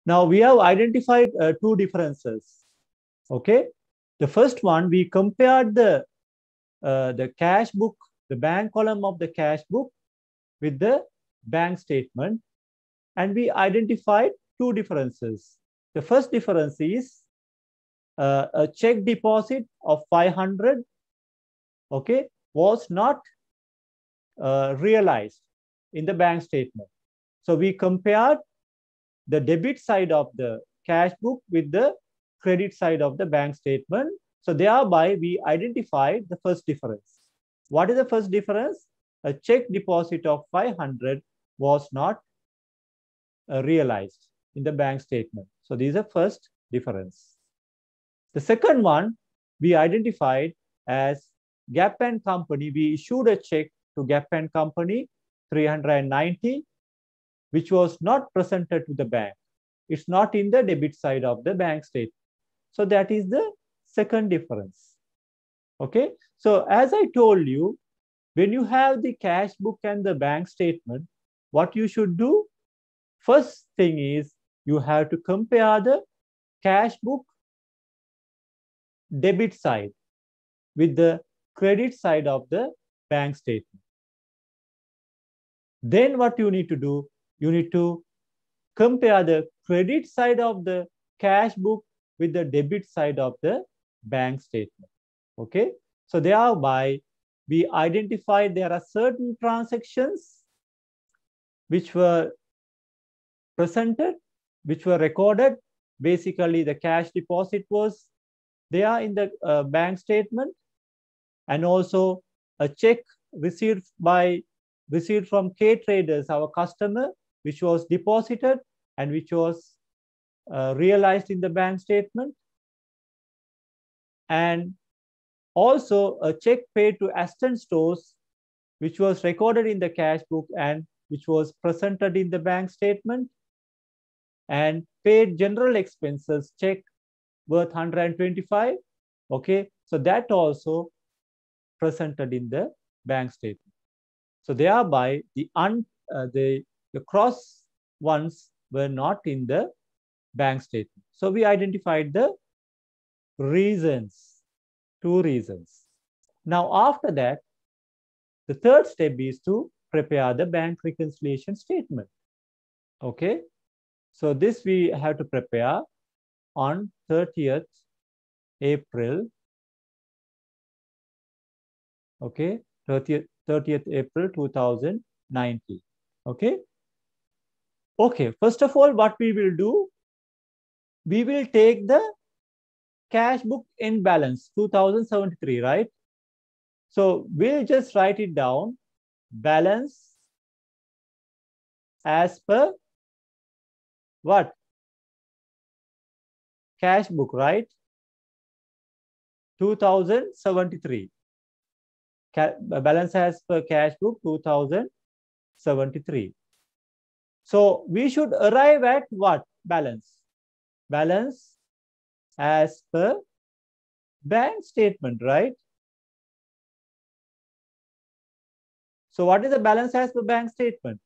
Now we have identified two differences. Okay. The first one, we compared the cash book, the bank column of the cash book with the bank statement, and we identified two differences. The first difference is a check deposit of 500, okay, was not realized in the bank statement. So we compared the debit side of the cash book with the credit side of the bank statement. So thereby we identified the first difference. What is the first difference? A check deposit of 500 was not realized in the bank statement. So this is the first difference. The second one we identified as Gap and Company. We issued a check to Gap and Company 390, which was not presented to the bank. It's not in the debit side of the bank statement. So that is the second difference. Okay. So as I told you, when you have the cash book and the bank statement, what you should do? First thing is you have to compare the cash book debit side with the credit side of the bank statement. Then what you need to do? You need to compare the credit side of the cash book with the debit side of the bank statement. Okay. So thereby we identified there are certain transactions which were presented, which were recorded. Basically, the cash deposit was there in the bank statement, and also a check received from K Traders, our customer, which was deposited and which was realized in the bank statement, and also a check paid to Aston Stores, which was recorded in the cash book and which was presented in the bank statement, and paid general expenses check worth 125. Okay, so that also presented in the bank statement. So thereby the cross ones were not in the bank statement. So we identified the reasons, two reasons. Now after that, the third step is to prepare the bank reconciliation statement. Okay, so this we have to prepare on 30th April. Okay, 30th April 2019. Okay. Okay, first of all, what we will do, we will take the cash book in balance 2073, right? So we'll just write it down, balance as per what? Cash book, right? 2073. Balance as per cash book 2073. So we should arrive at what? Balance. Balance as per bank statement, right? So what is the balance as per bank statement?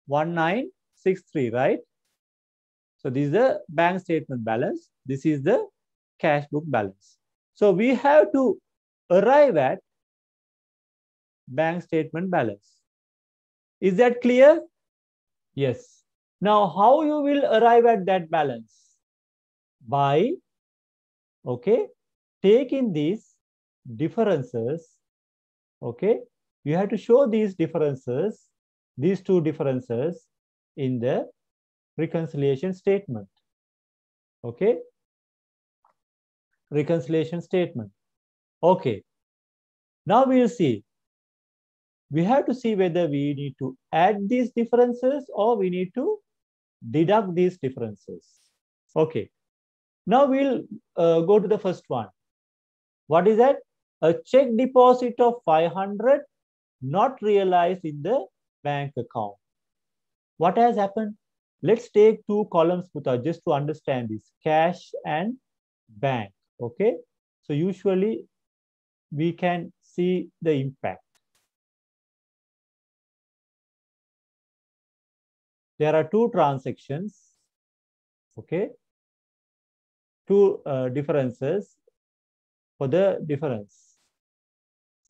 1963, right? So this is the bank statement balance. This is the cash book balance. So we have to arrive at bank statement balance. Is that clear? Yes. Now, how you will arrive at that balance? By, okay, taking these differences, okay, you have to show these differences, these two differences in the reconciliation statement. Okay, reconciliation statement. Okay, now we will see. We have to see whether we need to add these differences or we need to deduct these differences. Okay, now we'll go to the first one. What is that? A check deposit of 500 not realized in the bank account. What has happened? Let's take two columns just to understand this, cash and bank. Okay, so usually we can see the impact. there are two transactions, okay, two differences for the difference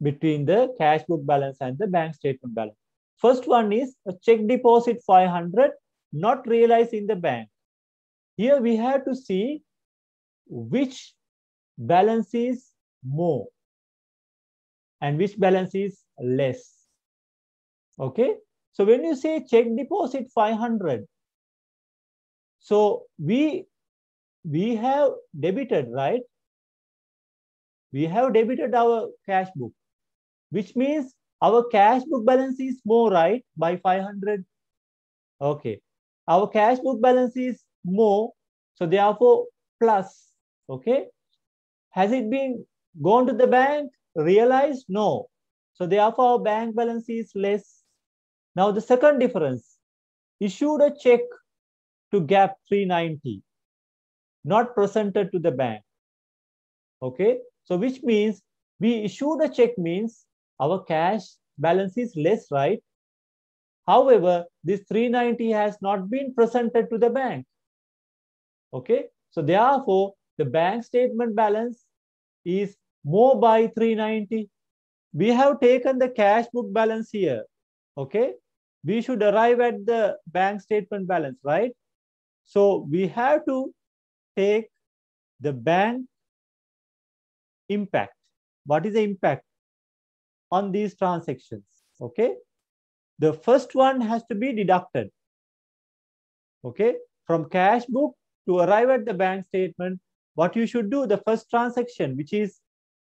between the cash book balance and the bank statement balance. First one is a check deposit 500 not realized in the bank. Here we have to see which balance is more and which balance is less. Okay, so when you say check deposit 500, so we have debited, right? We have debited our cash book, which means our cash book balance is more, right, by 500. Okay, our cash book balance is more, so therefore plus. Okay, has it been gone to the bank, realized? No, so therefore our bank balance is less. Now the second difference, issued a check to Gap 390, not presented to the bank. Okay, so which means we issued a check means our cash balance is less, right? However, this 390 has not been presented to the bank. Okay, so therefore the bank statement balance is more by 390. We have taken the cash book balance here. Okay, we should arrive at the bank statement balance, right? So we have to take the bank impact. What is the impact on these transactions? Okay, the first one has to be deducted. Okay, from cash book to arrive at the bank statement, what you should do, the first transaction, which is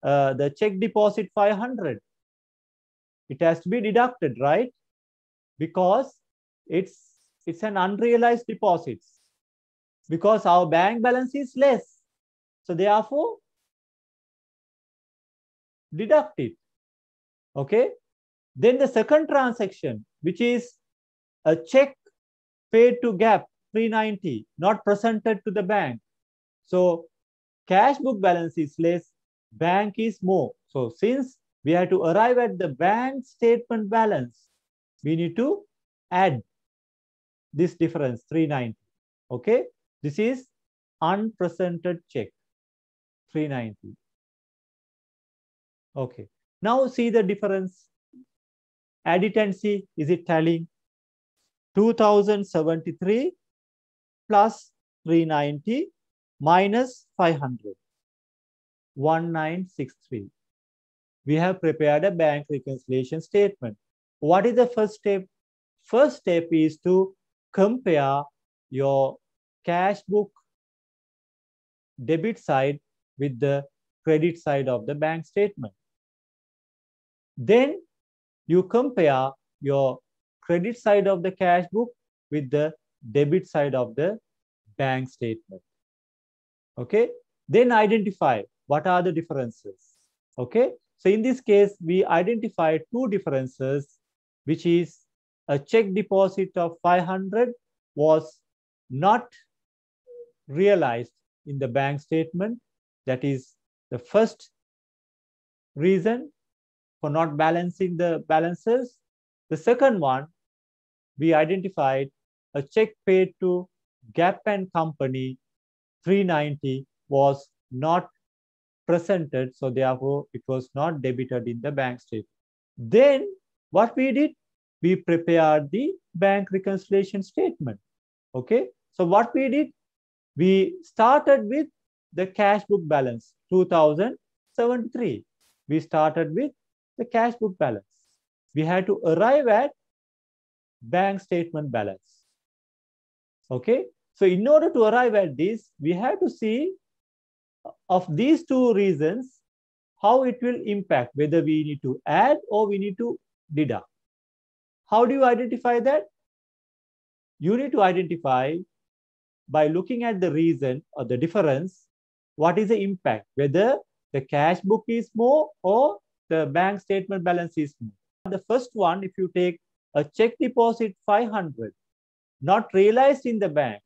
the check deposit 500, it has to be deducted, right? Because it's an unrealized deposit, because our bank balance is less, so therefore deduct it. Okay, then the second transaction, which is a check paid to Gap 390 not presented to the bank, so cash book balance is less, bank is more. So since we have to arrive at the bank statement balance, we need to add this difference 390. Okay, this is unpresented check 390. Okay, now see the difference. Add it and see, is it tallying? 2073 plus 390 minus 500, 1963. We have prepared a bank reconciliation statement. What is the first step? First step is to compare your cash book debit side with the credit side of the bank statement. Then you compare your credit side of the cash book with the debit side of the bank statement. Okay, then identify what are the differences. Okay, so in this case, we identified two differences, which is a check deposit of 500 was not realized in the bank statement. That is the first reason for not balancing the balances. The second one, we identified a check paid to Gap and Company 390 was not presented, so therefore it was not debited in the bank statement. Then what we did, we prepared the bank reconciliation statement. Okay, so what we did, we started with the cash book balance 2073. We started with the cash book balance. We had to arrive at bank statement balance. Okay, so in order to arrive at this, we have to see of these two reasons how it will impact, whether we need to add or we need to deduct. How do you identify that? You need to identify by looking at the reason or the difference, what is the impact, whether the cash book is more or the bank statement balance is more. The first one, if you take a check deposit 500, not realized in the bank.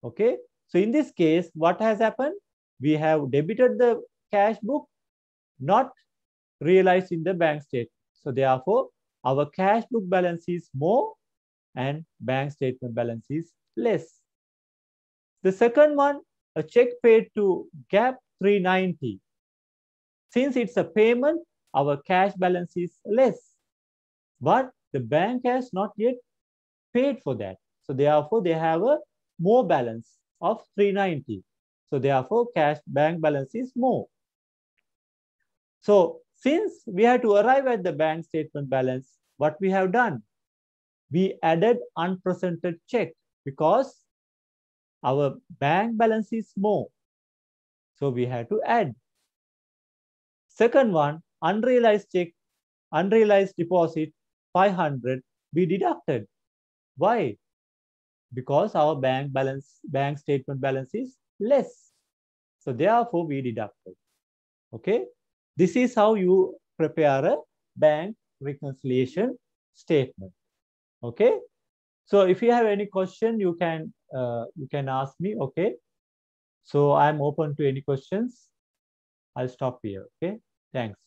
Okay, so in this case, what has happened? We have debited the cash book, not realized in the bank statement. So therefore, our cash book balance is more and bank statement balance is less. The second one, a check paid to Gap 390. Since it's a payment, our cash balance is less. But the bank has not yet paid for that. So therefore, they have a more balance of 390. So therefore, cash bank balance is more. So since we have to arrive at the bank statement balance, what we have done? We added unpresented check because our bank balance is more. So we have to add. Second one, unrealized check, unrealized deposit, 500, we deducted. Why? Because our bank statement balance is less. So therefore, we deducted. Okay. This is how you prepare a bank reconciliation statement. Okay. So if you have any question, you can ask me. Okay. So I'm open to any questions. I'll stop here. Okay. Thanks.